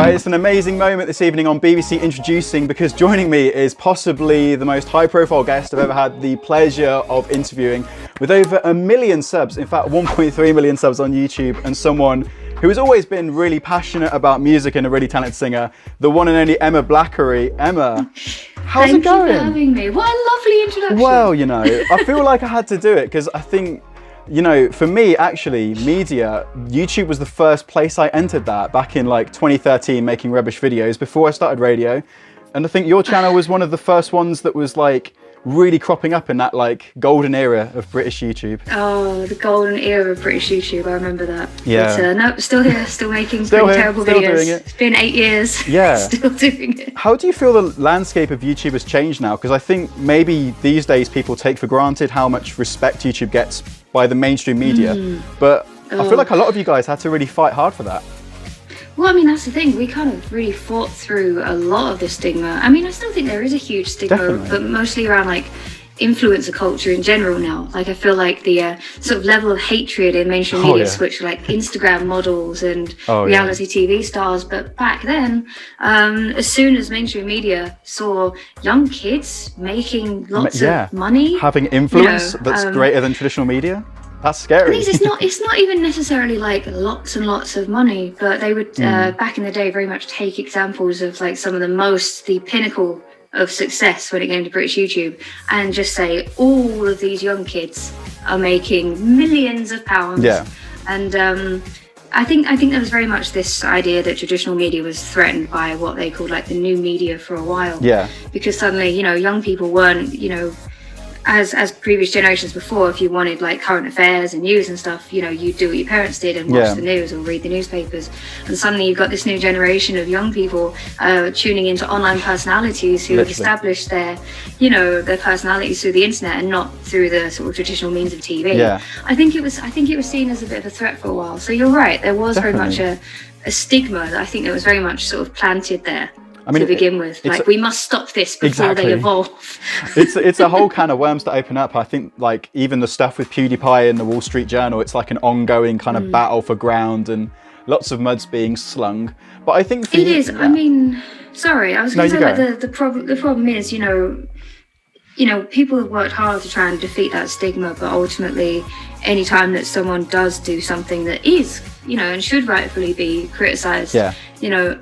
Right, it's an amazing moment this evening on BBC Introducing, because joining me is possibly the most high-profile guest I've ever had the pleasure of interviewing, with over 1 million subs, in fact 1.3 million subs on YouTube, and someone who has always been really passionate about music and a really talented singer, the one and only Emma BLACKERY. Emma, how's it going? Thank you for having me. What a lovely introduction. Well, you know, I feel like I had to do it because I think, you know, for me, actually, media, YouTube was the first place I entered that back in like 2013, making rubbish videos before I started radio. And I think your channel was one of the first ones that was like really cropping up in that like golden era of British YouTube. Oh, the golden era of British YouTube, I remember that. Yeah. But, no, still here, still making terrible still videos. Doing it. It's been 8 years. Yeah. Still doing it. How do you feel the landscape of YouTube has changed now? Because I think maybe these days people take for granted how much respect YouTube gets by the mainstream media. But I feel like a lot of you guys had to really fight hard for that. Well, I mean, that's the thing. We kind of really fought through a lot of the stigma. I mean, I still think there is a huge stigma, Definitely. but mostly around like influencer culture in general now. Like, I feel like the sort of level of hatred in mainstream media switched like Instagram models and reality TV stars. But back then, as soon as mainstream media saw young kids making lots of money, having influence that's greater than traditional media, that's scary. It's not even necessarily like lots and lots of money, but they would back in the day very much take examples of like some of the pinnacle of success when it came to British YouTube, and just say all of these young kids are making millions of pounds. Yeah. And I think there was very much this idea that traditional media was threatened by what they called like the new media for a while. Yeah. Because suddenly, you know, young people weren't, you know, as previous generations before, if you wanted like current affairs and news and stuff, you know, you'd do what your parents did and watch the news or read the newspapers. And suddenly you've got this new generation of young people tuning into online personalities who have established their, you know, their personalities through the internet and not through the sort of traditional means of TV. Yeah. I think it was seen as a bit of a threat for a while. So you're right, there was very much a stigma that I think that was very much sort of planted there. I mean, to begin with, like, we must stop this before they evolve. It's a whole can of worms to open up. I think like even the stuff with PewDiePie and the Wall Street Journal, it's like an ongoing kind of battle for ground and lots of mud's being slung. But I think for it is. I mean, sorry, I was going to say like the problem is, you know, people have worked hard to try and defeat that stigma, but ultimately, any time that someone does do something that is, you know, and should rightfully be criticised, you know,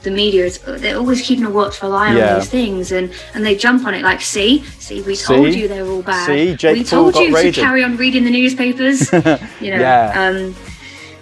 the media they're always keeping a watchful eye on these things, and they jump on it like, see, we told you they're all bad. We told you to carry on reading the newspapers. You know,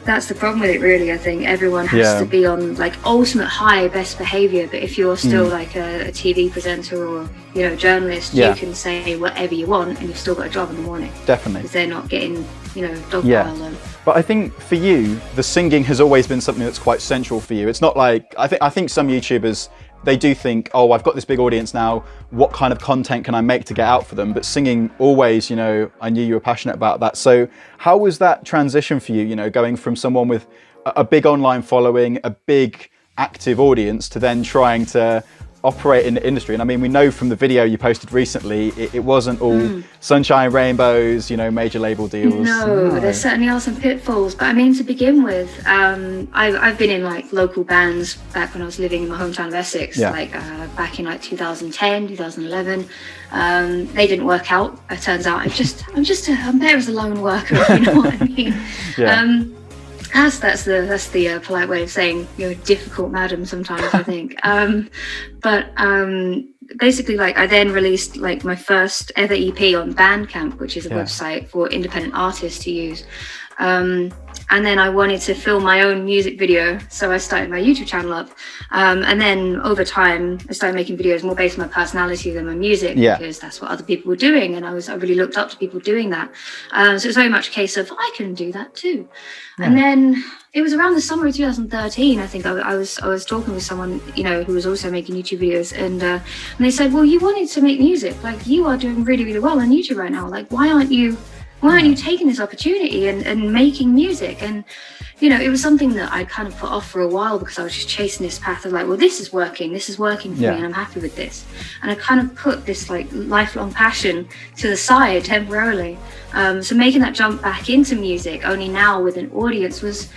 that's the problem with it, really. I think everyone has to be on like ultimate high best behaviour, but if you're still like a TV presenter or, you know, journalist, you can say whatever you want and you've still got a job in the morning. Definitely. Because they're not getting, you know, dogpiled on. But I think for you, the singing has always been something that's quite central for you. It's not like, I think some YouTubers, they do think, oh, I've got this big audience now, what kind of content can I make to get out for them? But singing always, you know, I knew you were passionate about that. So how was that transition for you, you know, going from someone with a big online following, a big active audience, to then trying to operate in the industry? And I mean, we know from the video you posted recently, it wasn't all sunshine, rainbows, you know, major label deals. No, there certainly are some pitfalls. But I mean, to begin with, I've been in like local bands back when I was living in my hometown of Essex, like back in like 2010, 2011. They didn't work out. It turns out I'm there as a lone worker, if you know what I mean. That's the polite way of saying you're a difficult madam sometimes, I think. But basically, like, I then released like my first ever EP on Bandcamp, which is a website for independent artists to use. And then I wanted to film my own music video, so I started my YouTube channel up. And then over time, I started making videos more based on my personality than my music, because that's what other people were doing, and I really looked up to people doing that. So it was very much a case of I can do that too. And then it was around the summer of 2013, I think I was talking with someone, you know, who was also making YouTube videos, and they said, well, you wanted to make music, like you are doing really, really well on YouTube right now. Like, why aren't you taking this opportunity and making music? And, it was something that I kind of put off for a while because I was just chasing this path of like, well, this is working for me, and I'm happy with this. And I kind of put this like lifelong passion to the side temporarily. So making that jump back into music only now with an audience was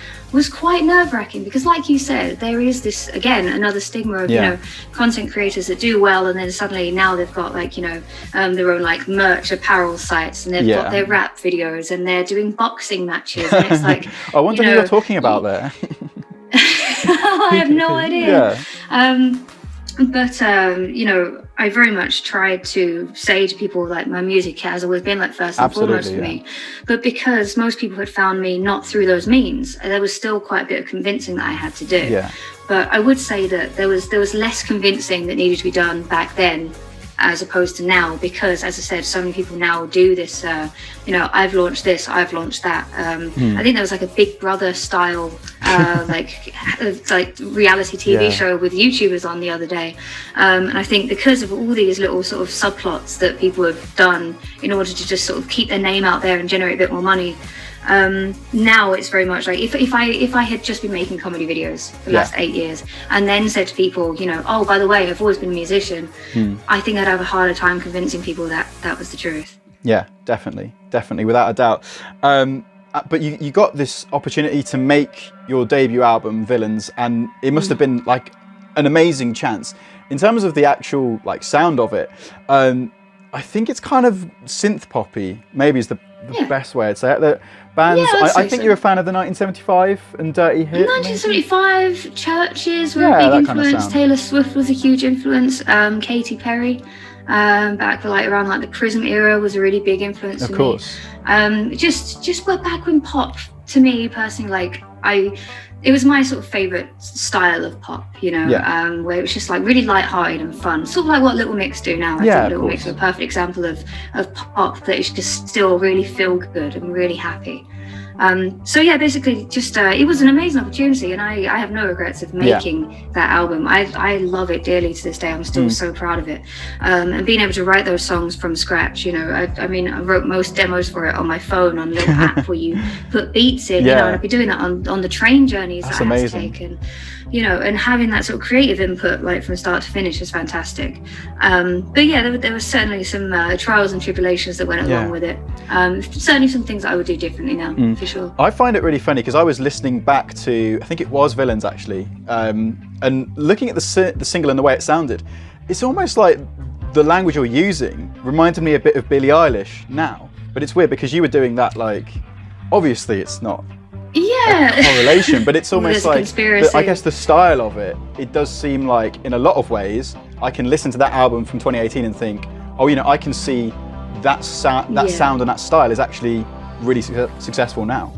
quite nerve-wracking, because like you said, there is this, again, another stigma of content creators that do well, and then suddenly now they've got like their own like merch apparel sites, and they've got their rap videos, and they're doing boxing matches, and it's like I wonder who you're talking about there. I have no idea. But I very much tried to say to people, like, my music has always been like first and foremost for me. But because most people had found me not through those means, there was still quite a bit of convincing that I had to do. But I would say that there was less convincing that needed to be done back then as opposed to now, because, as I said, so many people now do this, I've launched this, I've launched that. I think there was like a Big Brother style like reality TV show with YouTubers on the other day, and I think because of all these little sort of subplots that people have done in order to just sort of keep their name out there and generate a bit more money, now it's very much like if I had just been making comedy videos for the last 8 years and then said to people, oh, by the way, I've always been a musician, I think I'd have a harder time convincing people that that was the truth. Yeah, definitely, without a doubt. But you got this opportunity to make your debut album, Villains, and it must have been like an amazing chance. In terms of the actual like sound of it, I think it's kind of synth poppy, maybe is the best way I'd say it. The bands, I think you're a fan of the 1975 and Dirty Hit. 1975, maybe? Churches were a big influence. Kind of Taylor Swift was a huge influence. Katy Perry, back for like around like the Prism era, was a really big influence. Of course. Just back when pop, to me personally, like it was my sort of favourite style of pop, where it was just like really light-hearted and fun, sort of like what Little Mix do now. I think Little Mix is a perfect example of pop that is just still really feel good and really happy. Basically just it was an amazing opportunity, and I have no regrets of making that album. I love it dearly to this day. I'm still so proud of it, and being able to write those songs from scratch. I wrote most demos for it on my phone on a little app where you put beats in, and I'd be doing that on the train journeys that I had to take, and having that sort of creative input like from start to finish is fantastic. There was certainly some trials and tribulations that went along with it. Certainly some things that I would do differently now, for sure. I find it really funny because I was listening back to, I think it was Villains actually, and looking at the single and the way it sounded, it's almost like the language you're using reminded me a bit of Billie Eilish now. But it's weird because you were doing that, like, obviously it's not a correlation, but it's almost like I guess the style of it does seem like in a lot of ways I can listen to that album from 2018 and think, oh, I can see that sound and that style is actually really successful now.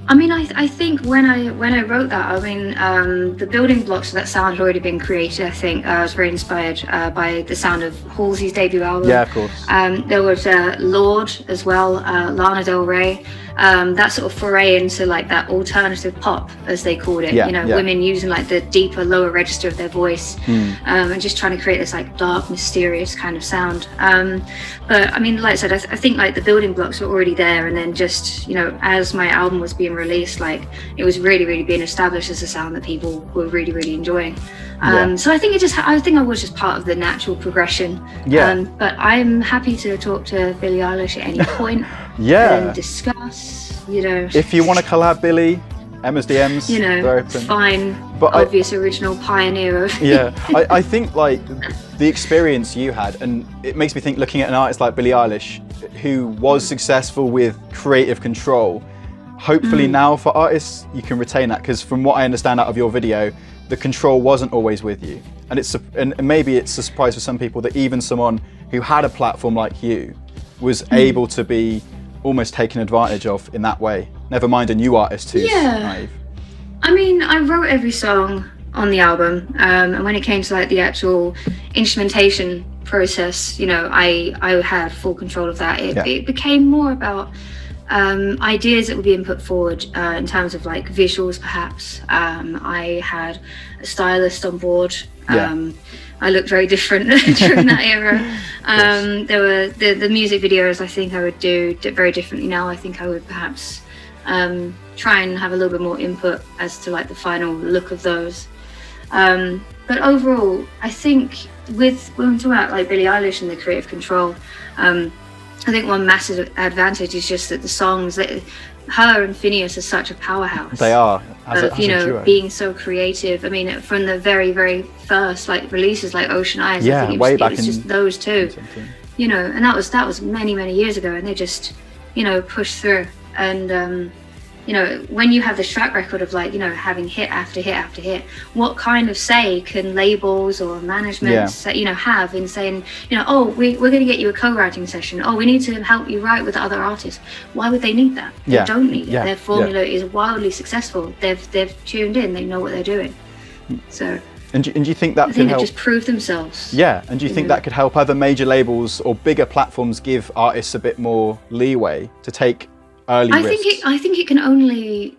I think when I wrote that, the building blocks of that sound had already been created. I think I was very inspired by the sound of Halsey's debut album. Yeah, of course. There was Lorde as well, Lana Del Rey. That sort of foray into like that alternative pop, as they called it. Women using like the deeper, lower register of their voice, and just trying to create this like dark, mysterious kind of sound. But like I said, I think like the building blocks were already there, and then just as my album was being released, like it was really, really being established as a sound that people were really, really enjoying. So I think I was just part of the natural progression. But I'm happy to talk to Billie Eilish at any point. And discuss, If you want to collab, Billie, Emma's DMs, they're open. Fine, but obvious original pioneer of I think like the experience you had, and it makes me think, looking at an artist like Billie Eilish, who was successful with creative control, hopefully now for artists you can retain that, because from what I understand out of your video, the control wasn't always with you, and maybe it's a surprise for some people that even someone who had a platform like you was able to be almost taken advantage of in that way. Never mind a new artist who's naive. I wrote every song on the album, and when it came to like the actual instrumentation process, I had full control of that. It became more about ideas that were being put forward in terms of like visuals, perhaps. I had a stylist on board. I looked very different during that era. There were the music videos I think I would do very differently now. I think I would perhaps try and have a little bit more input as to like the final look of those. But overall, I think when we talk about like Billie Eilish and the creative control, I think one massive advantage is just that the songs that her and Phineas are such a powerhouse. They are, being so creative. I mean, from the very, very first like releases like Ocean Eyes, yeah, I think way it back was in just those two, and that was many, many years ago, and they just pushed through. And when you have this track record of like having hit after hit after hit, what kind of say can labels or management have in saying oh, we're going to get you a co-writing session, oh, we need to help you write with other artists? Why would they need that? They don't need it. Their formula is wildly successful. They've tuned in, they know what they're doing. So and do you think that could help? Just prove themselves. Yeah, and do you think that could help other major labels or bigger platforms give artists a bit more leeway to take early risks? I think it can only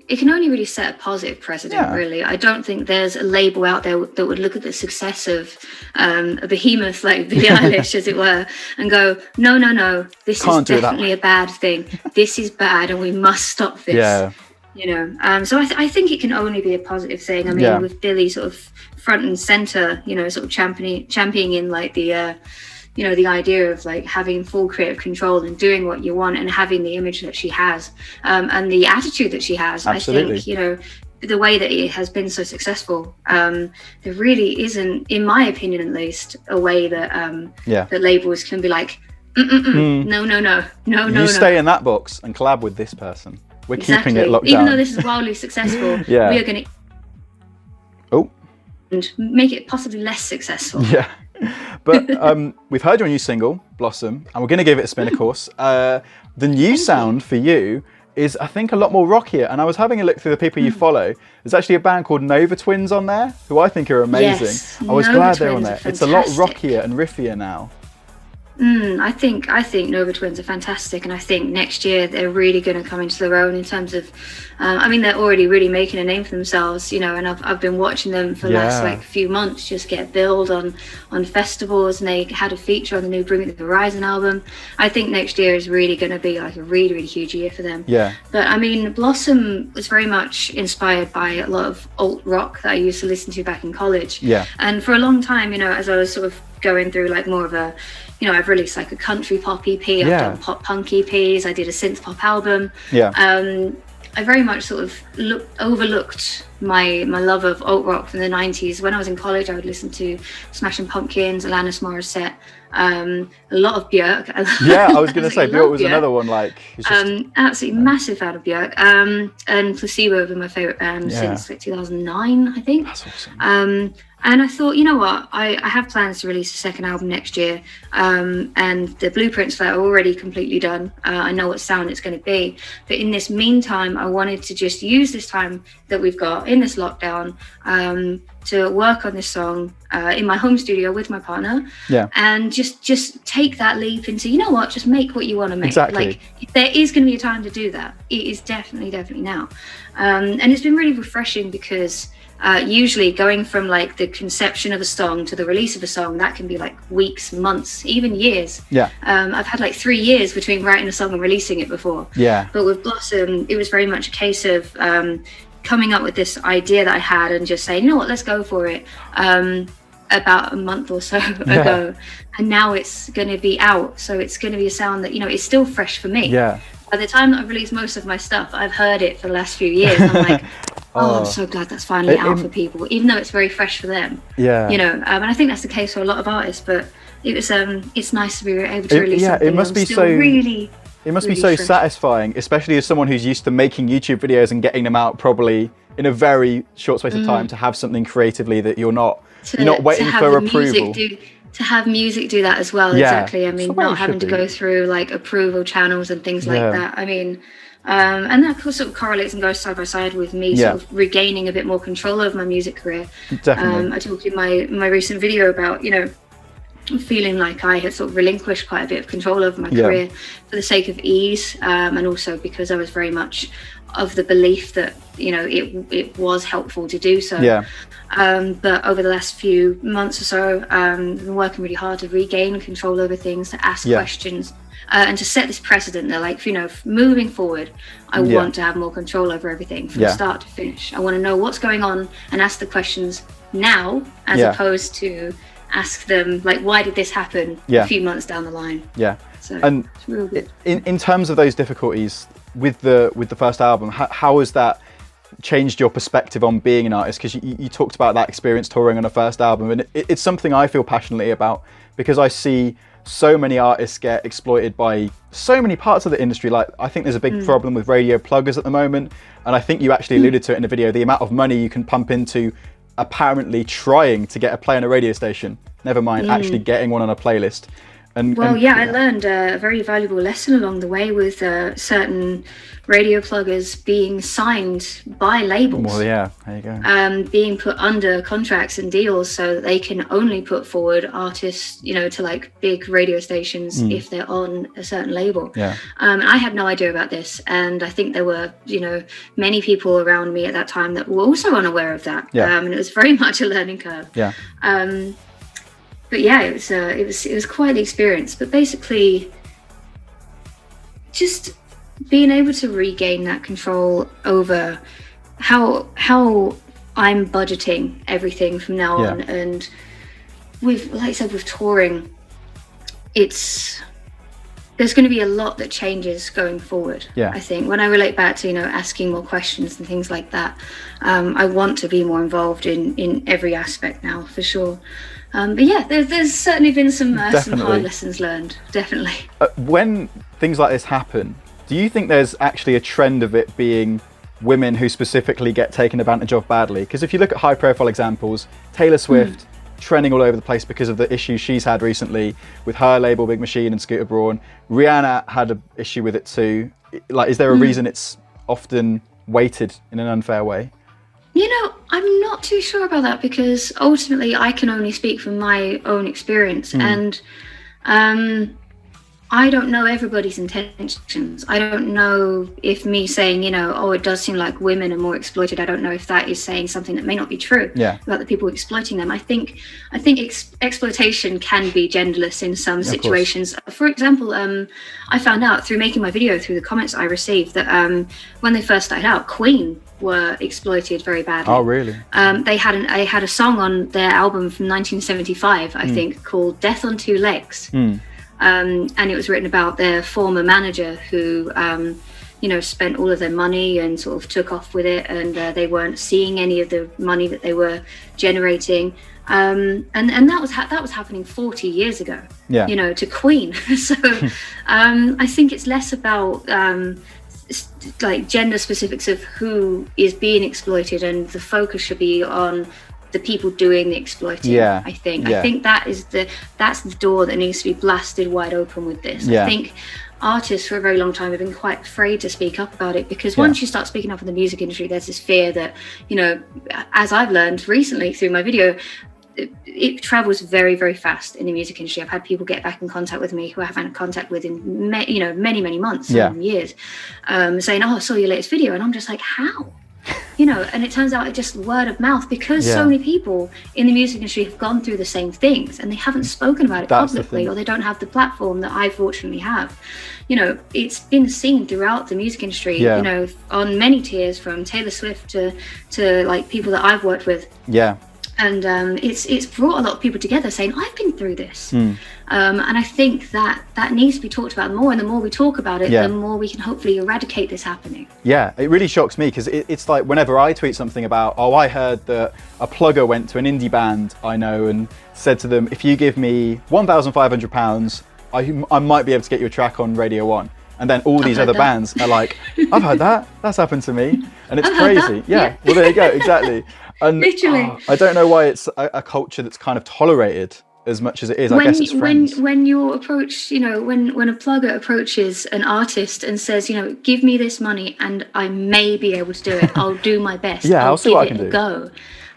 really set a positive precedent. Really, I don't think there's a label out there that would look at the success of a behemoth like Billie Eilish, as it were, and go, no, this is definitely a bad thing. This is bad, and we must stop this. So I think it can only be a positive thing. I mean, with Billie sort of front and center, sort of championing like the the idea of like having full creative control and doing what you want and having the image that she has, and the attitude that she has. Absolutely. I think the way that it has been so successful, there really isn't, in my opinion at least, a way that that labels can be like, no, stay in that box and collab with this person. We're keeping it locked down. Even though this is wildly successful, we are going to and make it possibly less successful. Yeah. But we've heard your new single, Blossom, and we're going to give it a spin, of course. The new sound for you is, I think, a lot more rockier. And I was having a look through the people you follow. There's actually a band called Nova Twins on there, who I think are amazing. Yes, I was glad they're on there. It's a lot rockier and riffier now. I think Nova Twins are fantastic, and I think next year they're really going to come into their own in terms of, they're already really making a name for themselves, and I've been watching them for the last few months just get billed on festivals, and they had a feature on the new Bring Me the Horizon album. I think next year is really going to be like a really, really huge year for them. Yeah. But I mean, Blossom was very much inspired by a lot of alt rock that I used to listen to back in college. Yeah. And for a long time, as I was sort of going through like more of a, I've released like a country pop EP, I've done pop punk EPs, I did a synth pop album. I very much sort of overlooked my love of alt rock from the 90s. When I was in college, I would listen to Smashing Pumpkins, Alanis Morissette, a lot of Björk. I was going to say Björk was another one. Like, absolutely massive fan of Björk. And Placebo have been my favorite band since like 2009, I think. That's awesome. And I thought, you know what, I have plans to release a second album next year, and the blueprints for that are already completely done. I know what sound it's going to be. But in this meantime, I wanted to just use this time that we've got in this lockdown to work on this song in my home studio with my partner. And just take that leap into, just make what you want to make. Exactly. Like, there is going to be a time to do that. It is definitely now. And it's been really refreshing because usually going from like the conception of a song to the release of a song, that can be like weeks, months, even years. I've had like 3 years between writing a song and releasing it before. But with Blossom, it was very much a case of coming up with this idea that I had and just saying, let's go for it, about a month or so ago. And now it's going to be out, so it's going to be a sound that is still fresh for me. By the time that I've released most of my stuff, I've heard it for the last few years. I'm like, I'm so glad that's finally out for people, even though it's very fresh for them. And I think that's the case for a lot of artists. But it was, it's nice to be able to release something. It must be so really. It must be so satisfying, especially as someone who's used to making YouTube videos and getting them out probably in a very short space of time, to have something creatively that you're not waiting for approval. To have music do that as well, exactly. I mean, not having to go through like approval channels and things like that. I mean, and that sort of correlates and goes side by side with me sort of regaining a bit more control over my music career. Definitely. I talked in my recent video about, feeling like I had sort of relinquished quite a bit of control over my career for the sake of ease, and also because I was very much of the belief that, you know, it was helpful to do so. Yeah. But over the last few months or so, I've been working really hard to regain control over things, to ask questions, and to set this precedent that, like, you know, moving forward, I want to have more control over everything from start to finish. I want to know what's going on and ask the questions now, as opposed to ask them, like, why did this happen a few months down the line? Yeah. So and it's real good. In terms of those difficulties with the first album, how has that changed your perspective on being an artist? Because you talked about that experience touring on a first album, and it's something I feel passionately about, because I see so many artists get exploited by so many parts of the industry. Like, I think there's a big problem with radio pluggers at the moment, and I think you actually alluded to it in the video, the amount of money you can pump into apparently trying to get a play on a radio station, never mind actually getting one on a playlist. I learned a very valuable lesson along the way with certain radio pluggers being signed by labels. Well, yeah, there you go. Being put under contracts and deals so that they can only put forward artists, you know, to like big radio stations if they're on a certain label. Yeah. I had no idea about this, and I think there were, you know, many people around me at that time that were also unaware of that. Yeah. And it was very much a learning curve. Yeah. But yeah, it was quite the experience. But basically, just being able to regain that control over how I'm budgeting everything from now on, and like I said, with touring, there's going to be a lot that changes going forward. Yeah. I think when I relate back to, you know, asking more questions and things like that, I want to be more involved in every aspect now, for sure. But yeah, there's certainly been some hard lessons learned, definitely. When things like this happen, do you think there's actually a trend of it being women who specifically get taken advantage of badly? Because if you look at high profile examples, Taylor Swift trending all over the place because of the issues she's had recently with her label Big Machine and Scooter Braun. Rihanna had an issue with it too. Like, is there a reason it's often weighted in an unfair way? You know, I'm not too sure about that, because ultimately I can only speak from my own experience, and I don't know everybody's intentions. I don't know if me saying, you know, oh, it does seem like women are more exploited, I don't know if that is saying something that may not be true about the people exploiting them. I think exploitation can be genderless in some situations. For example, I found out through making my video, through the comments I received, that when they first started out, Queen were exploited very badly. Oh, really? They had a song on their album from 1975, I think, called Death on Two Legs. And it was written about their former manager who, you know, spent all of their money and sort of took off with it, and they weren't seeing any of the money that they were generating. And that was happening 40 years ago, you know, to Queen. So I think it's less about like gender specifics of who is being exploited, and the focus should be on the people doing the exploiting. I think that's the door that needs to be blasted wide open with this. I think artists for a very long time have been quite afraid to speak up about it, because once you start speaking up in the music industry, there's this fear that, you know, as I've learned recently through my video, it travels very, very fast in the music industry. I've had people get back in contact with me who I haven't had contact with in many months and years, saying, oh, I saw your latest video, and I'm just like, how? You know, and it turns out it's just word of mouth, because so many people in the music industry have gone through the same things and they haven't spoken about it publicly, or they don't have the platform that I fortunately have. You know, it's been seen throughout the music industry, you know, on many tiers, from Taylor Swift to like people that I've worked with. And it's brought a lot of people together saying, I've been through this. And I think that needs to be talked about more, and the more we talk about it, the more we can hopefully eradicate this happening. Yeah, it really shocks me, because it's like whenever I tweet something about, oh, I heard that a plugger went to an indie band I know and said to them, if you give me £1,500, I might be able to get you a track on Radio 1. And then all these other bands are like, I've heard that, that's happened to me. And it's crazy. Yeah, well, there you go, exactly. And literally. I don't know why it's a culture that's kind of tolerated as much as it is. I guess it's friends. When your approach, you know, when a plugger approaches an artist and says, you know, give me this money and I may be able to do it. I'll do my best. Yeah, I'll see what I can do.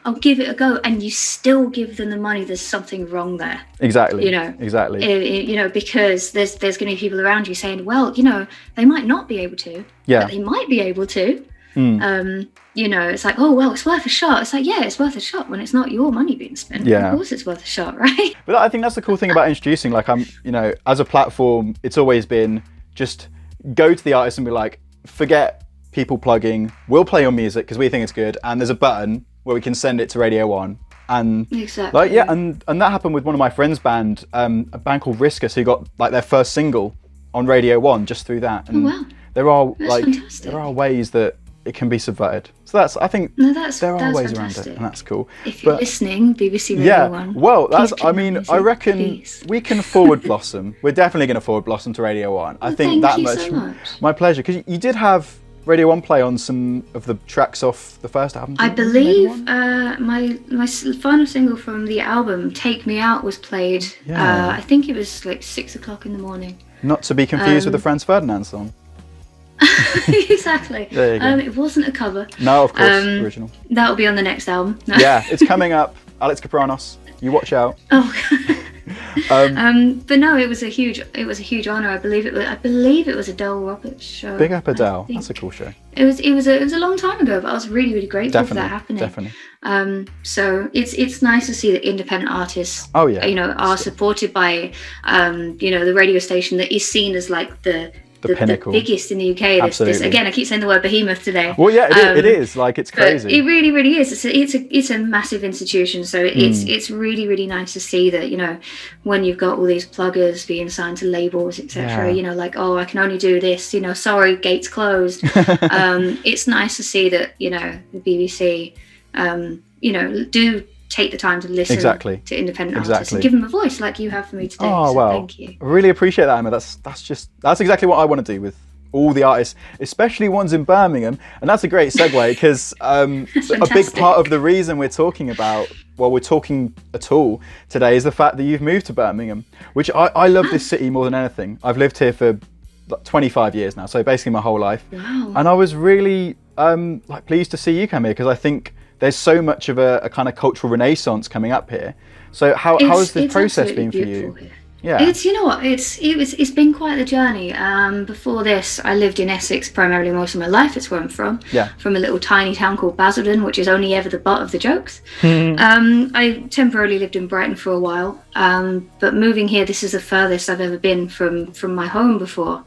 I'll give it a go, and you still give them the money. There's something wrong there. Exactly. You know. Exactly. You know, because there's going to be people around you saying, well, you know, they might not be able to, but they might be able to. You know, it's like, oh well, it's worth a shot. It's like, yeah, it's worth a shot when it's not your money being spent. Yeah. Of course, it's worth a shot, right? But I think that's the cool thing about introducing. Like, you know, as a platform, it's always been just go to the artist and be like, forget people plugging. We'll play your music because we think it's good, and there's a button where we can send it to Radio 1. And exactly. like, yeah, and that happened with one of my friends' band, a band called Riskus, who got like their first single on Radio 1 just through that. And there are fantastic. There are ways that it can be subverted. So I think there are ways fantastic. Around it, and that's cool. If you're listening, BBC Radio 1. Well, I reckon we can forward blossom. We're definitely going to forward blossom to Radio 1. I think that much. So much. My pleasure, because you did have Radio 1 play on some of the tracks off the first album. I believe my final single from the album, Take Me Out, was played. I think it was like 6 o'clock in the morning. Not to be confused with the Franz Ferdinand song. Exactly. There you go. It wasn't a cover. No, of course, original. That'll be on the next album. No. Yeah, it's coming up. Alex Kapranos, you watch out. Oh. But no, it was a huge honor. I believe it was Adele Roberts show. Big up Adele. That's a cool show. It was a long time ago, but I was really, really grateful for that happening. Definitely. So it's nice to see that independent artists, you know, are supported by, you know, the radio station that is seen as like the pinnacle, the biggest in the UK. This, again, I keep saying the word behemoth today. Well, yeah, it is. Like, it's crazy. It really, really is. It's a massive institution. So it's really, really nice to see that, you know, when you've got all these pluggers being signed to labels, etc. You know, like, oh, I can only do this. You know, sorry, gates closed. It's nice to see that, you know, the BBC, you know, do take the time to listen to independent artists and give them a voice like you have for me today. Oh, so well, thank you. I really appreciate that, Emma. That's exactly what I want to do with all the artists, especially ones in Birmingham. And that's a great segue, because a big part of the reason we're talking at all today is the fact that you've moved to Birmingham, which I love this city more than anything. I've lived here for 25 years now, so basically my whole life. Wow. And I was really like pleased to see you come here, because I think there's so much of a kind of cultural renaissance coming up here. So how has the process been for you? Here. Yeah. You know what, it's been quite the journey. Before this, I lived in Essex primarily most of my life. That's where I'm from. Yeah. From a little tiny town called Basildon, which is only ever the butt of the jokes. I temporarily lived in Brighton for a while, but moving here, this is the furthest I've ever been from my home before.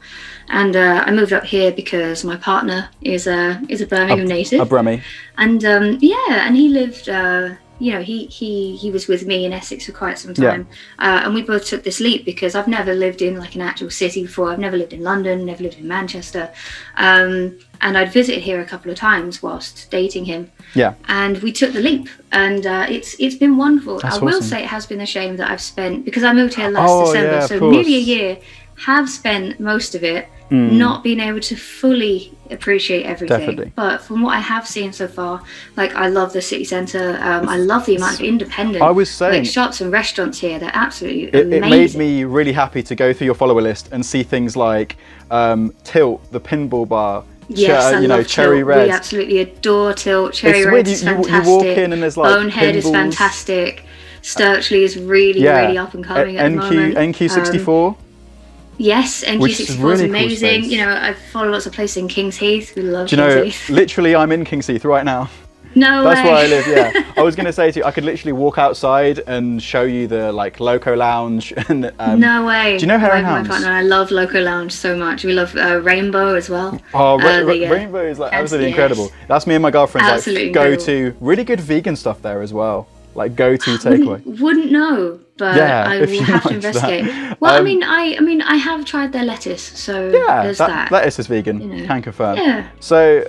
And I moved up here because my partner is a Birmingham native. A Brummie. And and he lived. You know, he was with me in Essex for quite some time, and we both took this leap because I've never lived in like an actual city before. I've never lived in London, never lived in Manchester, and I'd visited here a couple of times whilst dating him. Yeah. And we took the leap, and it's been wonderful. That's I will awesome. say it has been a shame that I've spent, because I moved here last December, so nearly a year. Have spent most of it not being able to fully appreciate everything. Definitely. But from what I have seen so far, like, I love the city centre. I love the amount of independent shops and restaurants here. They're absolutely amazing. It made me really happy to go through your follower list and see things like Tilt, the pinball bar. Yes, I love Cherry Tilt. Red. We absolutely adore Tilt. Cherry Red is fantastic. You walk in and there's like Bonehead pinballs. is fantastic. Sturchley is really up and coming at the moment. NQ64. Yes, NQ64 is really amazing. Cool, you know, I follow lots of places in Kings Heath. We love Kings Heath. Literally, I'm in Kings Heath right now. No That's way. where I live, yeah. I was going to say to you, I could literally walk outside and show you the like Loco Lounge. And, no way. Do you know Harry My partner and I love Loco Lounge so much. We love Rainbow as well. Oh, Rainbow is like absolutely incredible. That's me and my girlfriend's like go-to. Really good vegan stuff there as well. Like go-to takeaway. Wouldn't know, but I will have to investigate. That. Well, I mean, I have tried their lettuce, so there's that. Lettuce is vegan. You know. Can confirm. Yeah. So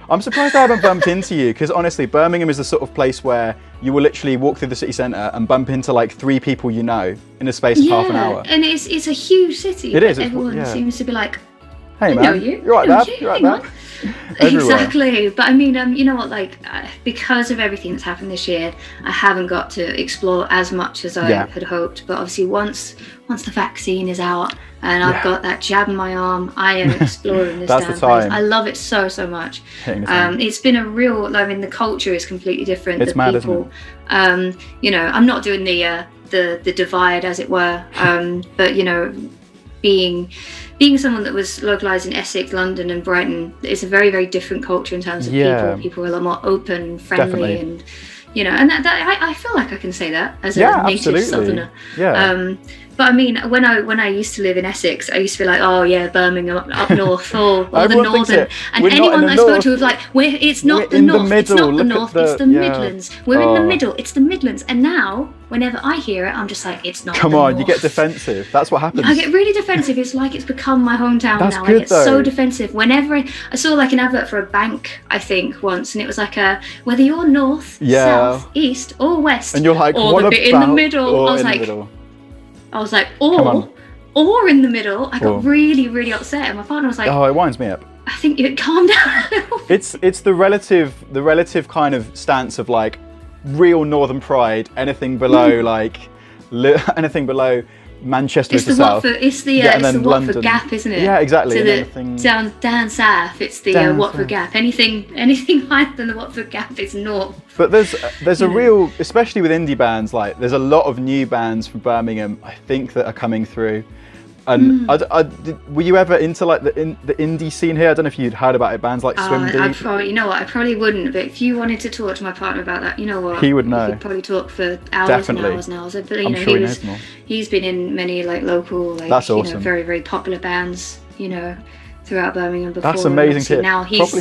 I'm surprised I haven't bumped into you, because honestly, Birmingham is the sort of place where you will literally walk through the city centre and bump into like 3 people you know in a space of half an hour. And it's a huge city. It is. Everyone seems to be like, hey I man, know you. You're right, Dad. You're right, Dad. Everywhere. Exactly. But I mean, you know what, like, because of everything that's happened this year, I haven't got to explore as much as I had hoped. But obviously once the vaccine is out and I've got that jab in my arm, I am exploring this That's damn the time. place. I love it so much. It's been a real, I mean, the culture is completely different. It's the mad, people, isn't it? you know, I'm not doing the divide, as it were, but you know, being someone that was localized in Essex, London and Brighton, it's a very, very different culture in terms of people are a lot more open and friendly. And you know, and that I feel like I can say that as a native southerner. But I mean, when I used to live in Essex, I used to be like, oh yeah, Birmingham up north, or the northern. And anyone I spoke to was like, it's not the north, it's not the north, it's the Midlands. We're in the middle, it's the Midlands. And now, whenever I hear it, I'm just like, it's not. Come on, you get defensive. That's what happens. I get really defensive. It's like it's become my hometown now. I get so defensive. Whenever I saw like an advert for a bank, I think once, and it was like whether you're north, south, east, or west, and you're like, or what the bit in the middle. I was like, or in the middle. I got really, really upset, and my partner was like, oh, it winds me up. I think you calm down a little. It's the relative kind of stance of like real northern pride. Anything below anything below Manchester is the south. It's the Watford Gap, isn't it? Yeah, exactly. So down south, it's the Watford Gap. Anything higher than the Watford Gap is north. But there's a real, especially with indie bands, like there's a lot of new bands from Birmingham, I think, that are coming through. And were you ever into like the indie scene here? I don't know if you'd heard about it, bands like Swim Deep. You know what, I probably wouldn't. But if you wanted to talk to my partner about that, you know what, he would know. We could probably talk for hours Definitely. and hours. But you I'm know, sure he knows more. He's been in many like local, like That's awesome. You know, very, very popular bands, you know, throughout Birmingham before. That's amazing. Now he's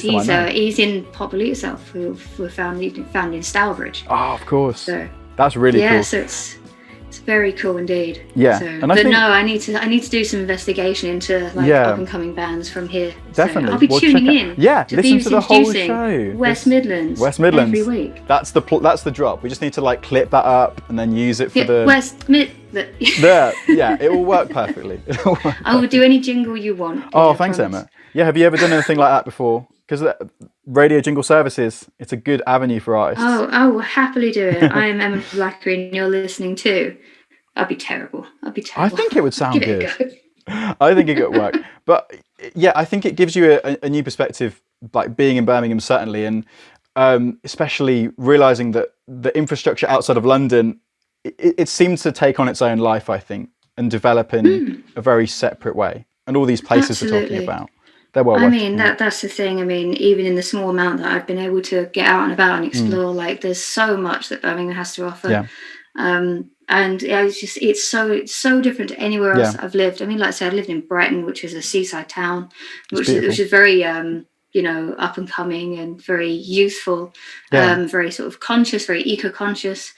in Pop Believe Yourself, who were found in Stourbridge. Oh, of course. So that's really cool. Yeah, so it's very cool indeed. Yeah, so, I need to do some investigation into like up and coming bands from here. Definitely, so I'll be tuning in. Yeah, listen to the whole show. West Midlands every week. That's the drop. We just need to like clip that up and then use it for the West Mid. Yeah, it will work perfectly. I will do any jingle you want. Oh, thanks, Emma. Yeah, have you ever done anything like that before? Because radio jingle services, it's a good avenue for artists. Oh, I will happily do it. I am Emma Blackery and you're listening too. I'd be terrible. I think it would sound good. I think it could work. But yeah, I think it gives you a new perspective, like being in Birmingham, certainly. And especially realising that the infrastructure outside of London, it seems to take on its own life, I think, and develop in a very separate way. And all these places we're talking about. I mean, that's the thing. I mean, even in the small amount that I've been able to get out and about and explore, like there's so much that Birmingham has to offer. Yeah. And it's so different to anywhere else I've lived. I mean, like I said, I lived in Brighton, which is a seaside town, which is very you know, up and coming and very youthful, very sort of conscious, very eco-conscious.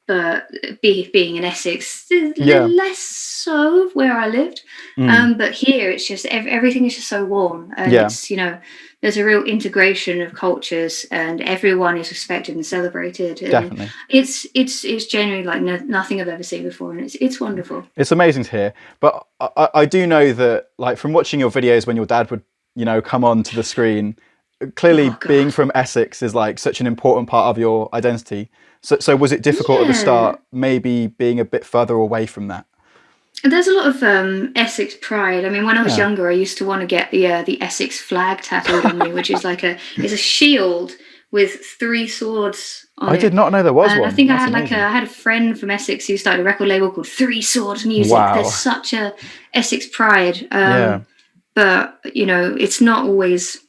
But being in Essex, less so where I lived. But here it's just everything is just so warm, and it's, you know, there's a real integration of cultures, and everyone is respected and celebrated. And definitely, it's genuinely like nothing I've ever seen before, and it's wonderful. It's amazing to hear. But I do know that, like, from watching your videos when your dad would, you know, come on to the screen, clearly being from Essex is like such an important part of your identity. So was it difficult at the start, maybe being a bit further away from that? There's a lot of Essex Pride. I mean, when I was younger, I used to want to get the Essex flag tattooed on me, which is like it's a shield with 3 swords on it. I did not know there was one. I think I had a friend from Essex who started a record label called 3 Swords Music. Wow. There's such a Essex Pride. But, you know, it's not always...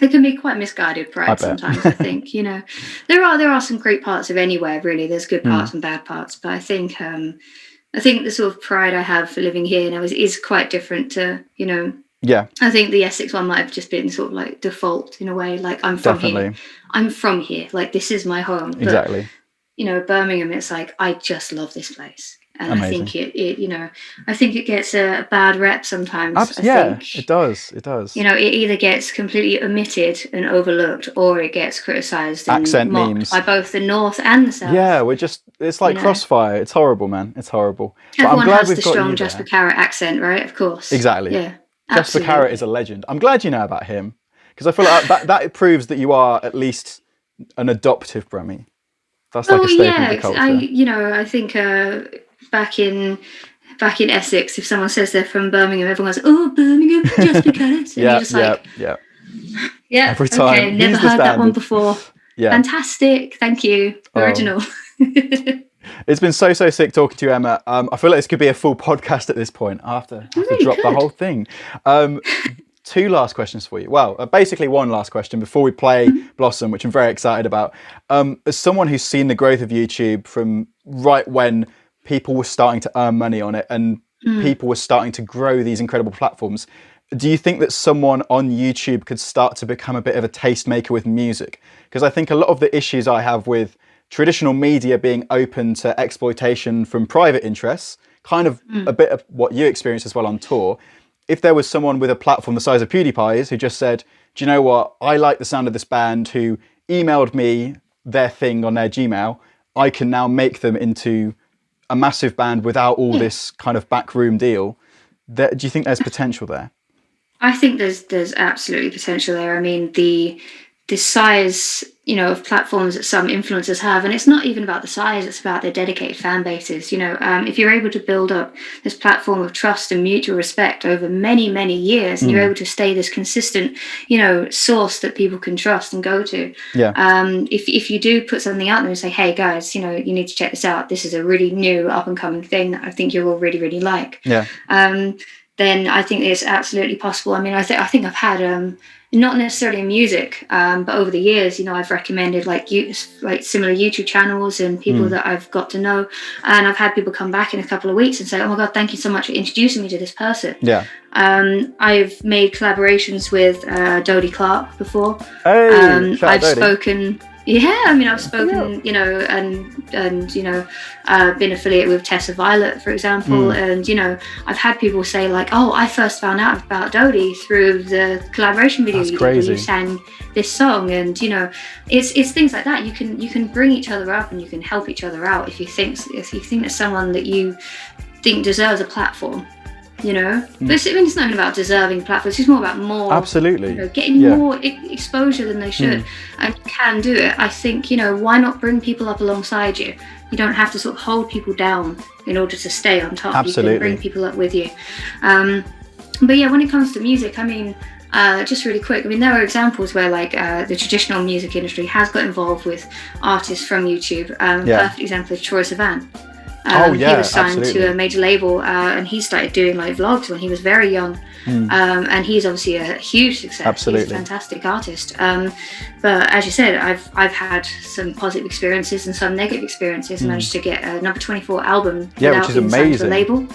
It can be quite misguided pride sometimes, I think. You know, there are some great parts of anywhere, really. There's good parts and bad parts. But I think the sort of pride I have for living here now is quite different to, you know... Yeah. I think the Essex one might have just been sort of like default in a way. Like, I'm from here. I'm from here. Like, this is my home. But, exactly. You know, Birmingham, it's like, I just love this place. And amazing. I think it you know, I think it gets a bad rep sometimes. It does. You know, it either gets completely omitted and overlooked, or it gets criticised and accent mocked memes by both the north and the south. Yeah, it's like crossfire. It's horrible, man. It's horrible. Everyone but I'm glad has we've the got strong you Jasper there. Carrot accent, right? Of course. Exactly. Yeah. Jasper Carrot is a legend. I'm glad you know about him. Because I feel like that proves that you are at least an adoptive Brummie. That's like a statement of the culture. I think back in Essex, if someone says they're from Birmingham, everyone's like, "Oh, Birmingham, just because." And you're just like, yeah. Every time. Okay, never heard that one before. Yeah. Fantastic. Thank you. Original. It's been so sick talking to you, Emma. I feel like this could be a full podcast at this point. I have to drop the whole thing. 2 last questions for you. Well, basically 1 last question before we play Blossom, which I'm very excited about. As someone who's seen the growth of YouTube from right when people were starting to earn money on it and people were starting to grow these incredible platforms, do you think that someone on YouTube could start to become a bit of a tastemaker with music? Because I think a lot of the issues I have with traditional media being open to exploitation from private interests, kind of a bit of what you experienced as well on tour. If there was someone with a platform the size of PewDiePie's who just said, do you know what, I like the sound of this band, who emailed me their thing on their Gmail, I can now make them into a massive band without all this kind of backroom deal. Do you think there's potential there? I think there's absolutely potential there. I mean, the size, of platforms that some influencers have, and it's not even about the size, it's about their dedicated fan bases. If you're able to build up this platform of trust and mutual respect over many, many years, and you're able to stay this consistent, source that people can trust and go to. Yeah. If you do put something out there and say, hey guys, you need to check this out. This is a really new up and coming thing that I think you will really, really like. Yeah. Then I think it's absolutely possible. I mean, I think I've had not necessarily in music, but over the years, I've recommended like similar YouTube channels and people that I've got to know, and I've had people come back in a couple of weeks and say, "Oh my God, thank you so much for introducing me to this person." Yeah. I've made collaborations with Dodie Clark before. Hey, I've spoken. Yeah, I mean, I've spoken, and been affiliated with Tessa Violet, for example, and I've had people say like, "Oh, I first found out about Dodie through the collaboration video you did where you sang this song," and it's things like that. You can bring each other up and you can help each other out if you think there's someone that you think deserves a platform. But it's not even about deserving platforms. It's more about getting more exposure than they should, and you can do it. I think why not bring people up alongside you? You don't have to sort of hold people down in order to stay on top. Absolutely. You can bring people up with you. But yeah, when it comes to music, I mean, just really quick, I mean, there are examples where like the traditional music industry has got involved with artists from YouTube. Perfect example is Troye Sivan. He was signed to a major label, and he started doing like vlogs when he was very young, and he's obviously a huge success. Absolutely. He's a fantastic artist. But as you said, I've had some positive experiences and some negative experiences. Managed to get a number 24 album without being signed to a label.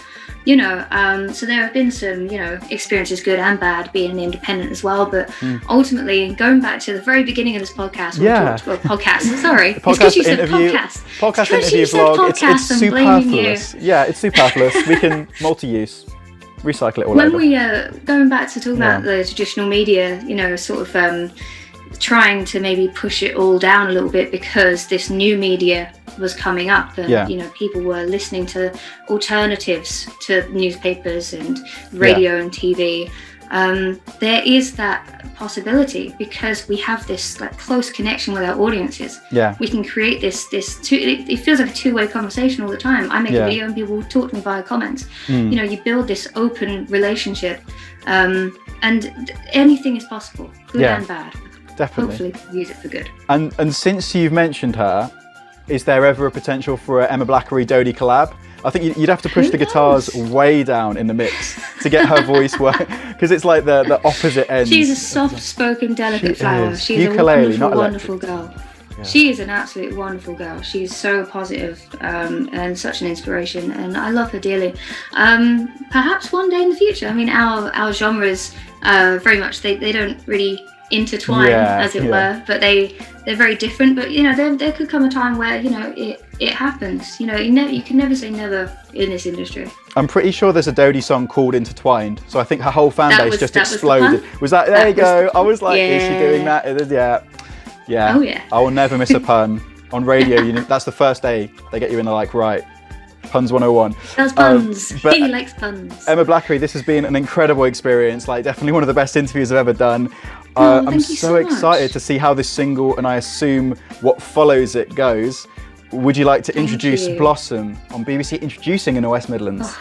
So there have been some, experiences, good and bad, being an independent as well. But ultimately, going back to the very beginning of this podcast, it's because you said podcast interview vlog. It's superfluous. Yeah, it's superfluous. We can multi-use, recycle it all. When we going back to talking about the traditional media, sort of trying to maybe push it all down a little bit because this new media was coming up, and people were listening to alternatives to newspapers and radio and TV. There is that possibility because we have this like close connection with our audiences. Yeah, we can create this it feels like a two-way conversation all the time. I make a video and people talk to me via comments. You build this open relationship, and anything is possible, good and bad. Definitely. Hopefully use it for good. And since you've mentioned her, is there ever a potential for an Emma BLACKERY Dodie collab? I think you'd have to push the guitars way down in the mix to get her voice work, because it's like the opposite end. She's a soft-spoken, delicate flower. She's ukulele, a wonderful girl. Yeah. She is an absolute wonderful girl. She's so positive, and such an inspiration, and I love her dearly. Perhaps one day in the future. I mean, our genres very much they don't really intertwine, as it were, but they're very different. But there could come a time where it happens. You can never say never in this industry. I'm pretty sure there's a Dodie song called Intertwined, so I think her whole fan base just exploded. Was that there? You go. I was like, is she doing that? It is, Oh yeah. I will never miss a pun on radio. That's the first day they get you in. They're like, right, Puns 101. That's puns. But He likes puns. Emma Blackery, this has been an incredible experience. Like, definitely one of the best interviews I've ever done. I'm thank you so so excited much. to see how this single, and I assume what follows it, goes. Would you like to introduce you. Blossom on BBC Introducing in the West Midlands?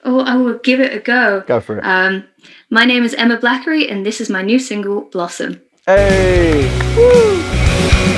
Oh, I will give it a go. Go for it. My name is Emma Blackery, and this is my new single, Blossom. Hey! Woo!